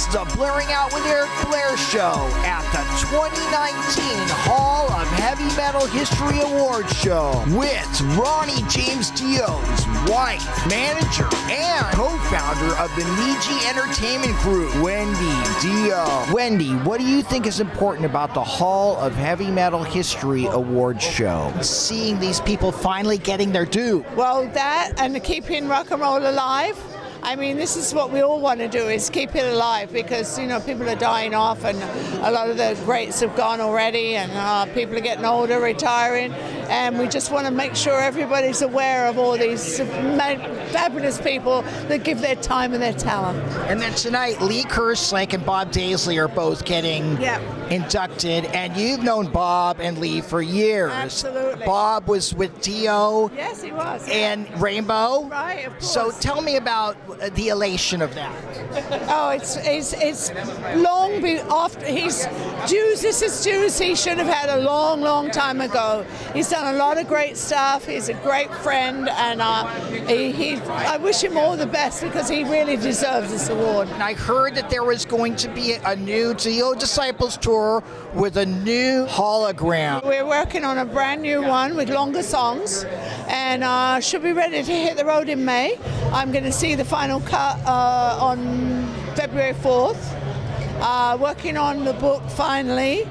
It's the Blairing Out with Eric Blair show at the 2019 Hall of Heavy Metal History Award show with Ronnie James Dio's wife, manager, and co-founder of the Niji Entertainment Group, Wendy Dio. Wendy, what do you think is important about the Hall of Heavy Metal History Award show? Seeing these people finally getting their due. Well, that and keeping rock and roll alive. I mean, this is what we all want to do, is keep it alive, because, you know, people are dying off and a lot of the greats have gone already, and people are getting older, retiring, and we just want to make sure everybody's aware of all these fabulous people that give their time and their talent. And then tonight, Lee Kerslake and Bob Daisley are both getting inducted, and you've known Bob and Lee for years. Absolutely. Bob was with Dio. Yes, he was. And Rainbow. Right, of course. So tell me about the elation of that. Oh, it's long after he's Jews. This is Jews. He should have had a long time ago. He's done a lot of great stuff. He's a great friend, and I wish him all the best, because he really deserves this award. And I heard that there was going to be a new Dio Disciples tour with a new hologram. We're working on a brand new one with longer songs, and should be ready to hit the road in May. I'm going to see the final cut on February 4th. Working on the book finally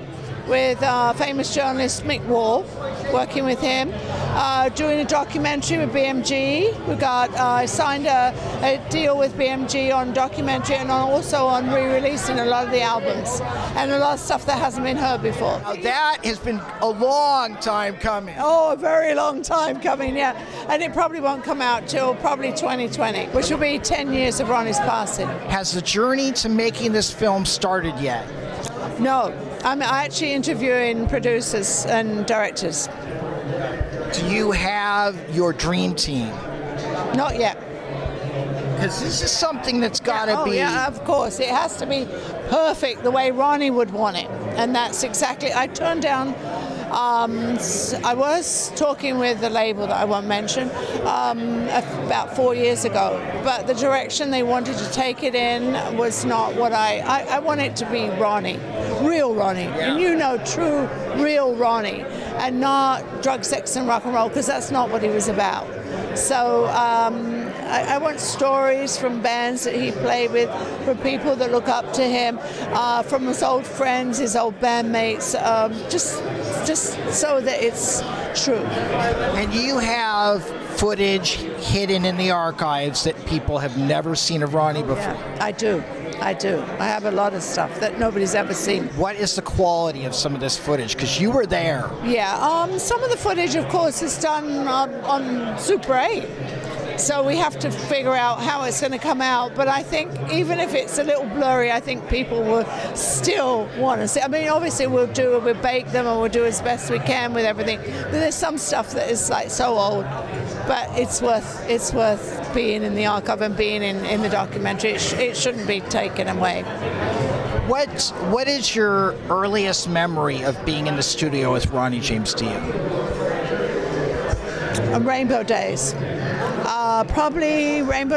with famous journalist Mick Wall, working with him. Doing a documentary with BMG. I signed a deal with BMG on documentary, and also on re-releasing a lot of the albums and a lot of stuff that hasn't been heard before. Now that has been a long time coming. Oh, a very long time coming, yeah. And it probably won't come out till probably 2020, which will be 10 years of Ronnie's passing. Has the journey to making this film started yet? No, I'm actually interviewing producers and directors. Do you have your dream team? Not yet. Because this is something that's got to be... Yeah, of course. It has to be perfect the way Ronnie would want it. And that's exactly... I turned down... I was talking with the label that I won't mention about 4 years ago, but the direction they wanted to take it in was not what I want it to be Ronnie, real Ronnie, and you know, true, real Ronnie, and not drug, sex, and rock and roll, because that's not what he was about. So I want stories from bands that he played with, from people that look up to him, from his old friends, his old bandmates, just so that it's true. And you have footage hidden in the archives that people have never seen of Ronnie before. Yeah, I do. I have a lot of stuff that nobody's ever seen. What is the quality of some of this footage? Because you were there. Yeah, some of the footage, of course, is done on Super 8. So we have to figure out how it's going to come out. But I think even if it's a little blurry, I think people will still want to see. I mean, obviously we'll bake them, and we'll do as best we can with everything. But there's some stuff that is like so old. But it's worth being in the archive and being in the documentary. It shouldn't be taken away. What is your earliest memory of being in the studio with Ronnie James Dio? Rainbow Days. Probably when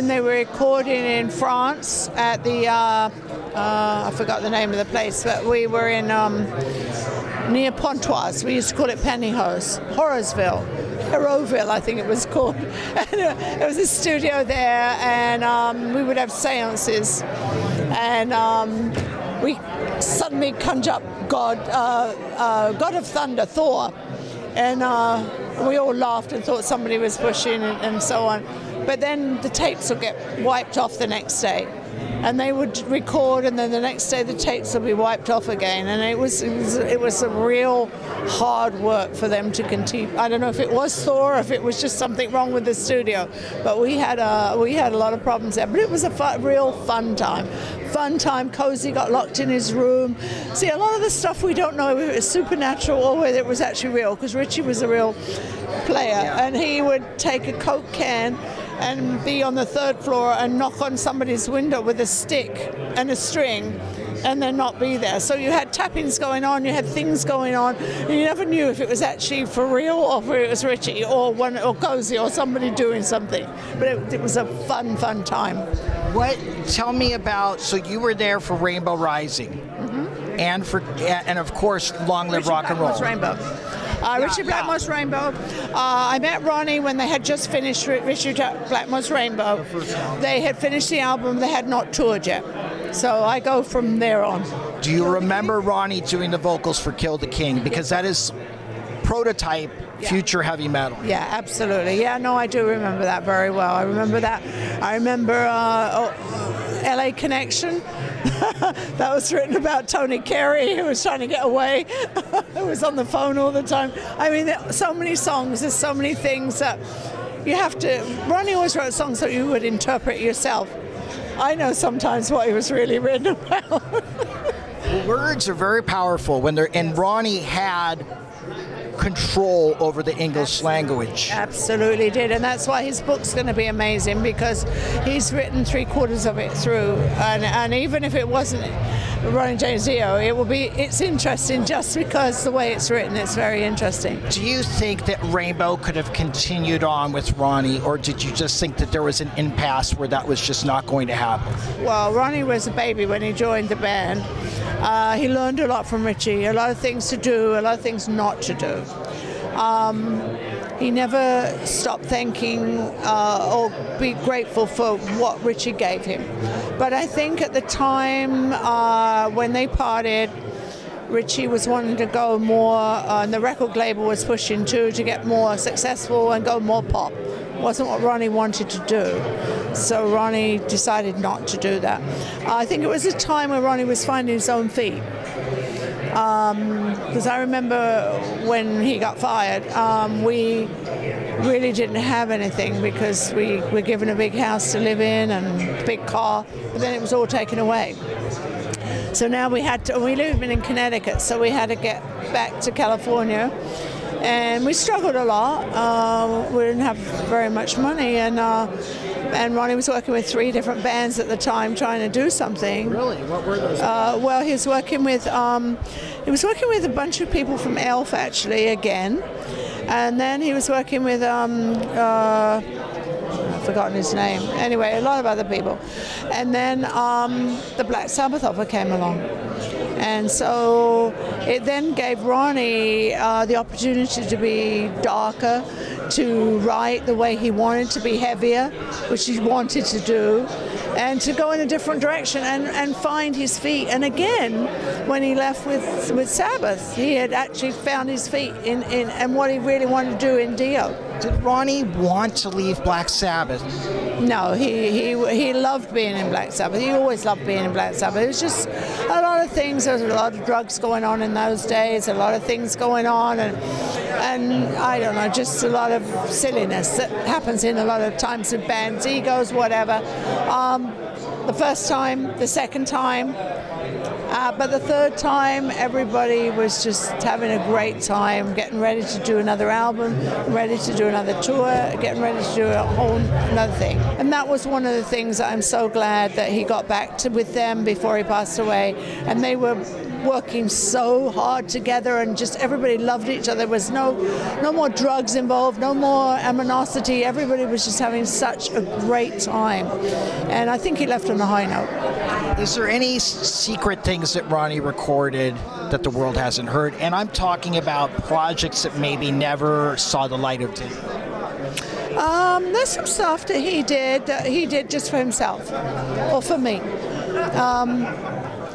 they were recording in France at the, I forgot the name of the place, but we were in near Pontoise. We used to call it Pantyhose, Horrorsville, I think it was called. And it was a studio there, and we would have seances, and we suddenly conjure up God of Thunder, Thor, and we all laughed and thought somebody was pushing and so on. But then the tapes will get wiped off the next day, and they would record, and then the next day the tapes will be wiped off again. And it was a real hard work for them to continue. I don't know if it was Thor or if it was just something wrong with the studio, but we had a lot of problems there. But it was a real fun time. Cozy got locked in his room. See, a lot of the stuff we don't know if it was supernatural or whether it was actually real, because Richie was a real player, and he would take a Coke can and be on the third floor and knock on somebody's window with a stick and a string and then not be there. So you had tappings going on, you had things going on, and you never knew if it was actually for real or if it was Richie or Cozy or somebody doing something. But it was a fun time. Tell me about, so you were there for Rainbow Rising, and of course, Long Live Rock and Roll. Rainbow. Richard Blackmore's Rainbow. I met Ronnie when they had just finished Richard Blackmore's Rainbow. They had finished the album, they had not toured yet. So I go from there on. Do you remember Ronnie doing the vocals for Kill the King? Because that is prototype future heavy metal. Yeah, absolutely. Yeah, no, I do remember that very well. I remember that. I remember LA Connection. That was written about Tony Carey, who was trying to get away. Who was on the phone all the time. I mean, so many songs, there's so many things that you have to... Ronnie always wrote songs that you would interpret yourself. I know sometimes what he was really written about. Words are very powerful when they're... And Ronnie had control over the English language. Absolutely did, and that's why his book's going to be amazing, because he's written 3/4 of it through, and even if it wasn't Ronnie James Dio, it's interesting just because the way it's written, it's very interesting. Do you think that Rainbow could have continued on with Ronnie, or did you just think that there was an impasse where that was just not going to happen? Well, Ronnie was a baby when he joined the band. He learned a lot from Richie, a lot of things to do, a lot of things not to do. He never stopped thanking or be grateful for what Richie gave him. But I think at the time when they parted, Richie was wanting to go more, and the record label was pushing too, to get more successful and go more pop. Wasn't what Ronnie wanted to do. So Ronnie decided not to do that. I think it was a time when Ronnie was finding his own feet. Because I remember when he got fired, we really didn't have anything, because we were given a big house to live in and a big car, but then it was all taken away. So now we live in Connecticut, so we had to get back to California. And we struggled a lot. We didn't have very much money, and Ronnie was working with 3 different bands at the time, trying to do something. Really? What were those? Well, he was working with a bunch of people from Elf, actually, again, and then he was working with I've forgotten his name. Anyway, a lot of other people, and then the Black Sabbath offer came along. And so it then gave Ronnie the opportunity to be darker, to write the way he wanted, to be heavier, which he wanted to do, and to go in a different direction and find his feet. And again, when he left with Sabbath, he had actually found his feet in what he really wanted to do in Dio. Did Ronnie want to leave Black Sabbath? No, he loved being in Black Sabbath. He always loved being in Black Sabbath. It was just a lot of things. There was a lot of drugs going on in those days, a lot of things going on, and I don't know, just a lot of silliness that happens in a lot of times in bands, egos, whatever. The first time, the second time, but the third time, everybody was just having a great time, getting ready to do another album, ready to do another tour, getting ready to do another thing. And that was one of the things that I'm so glad that he got back with them before he passed away. And they were working so hard together, and just everybody loved each other. There was no more drugs involved, no more animosity. Everybody was just having such a great time. And I think he left on a high note. Is there any secret things that Ronnie recorded that the world hasn't heard? And I'm talking about projects that maybe never saw the light of day. There's some stuff that he did just for himself, or for me.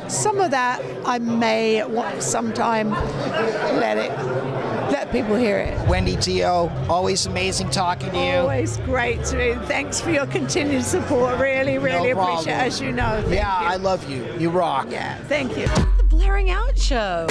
Some of that I may sometime let people hear it. Wendy Dio, always amazing talking to you. Always great to me. Thanks for your continued support. Really, really appreciate it, as you know. Thank you. I love you. You rock. Yeah, thank you. The Blairing Out Show.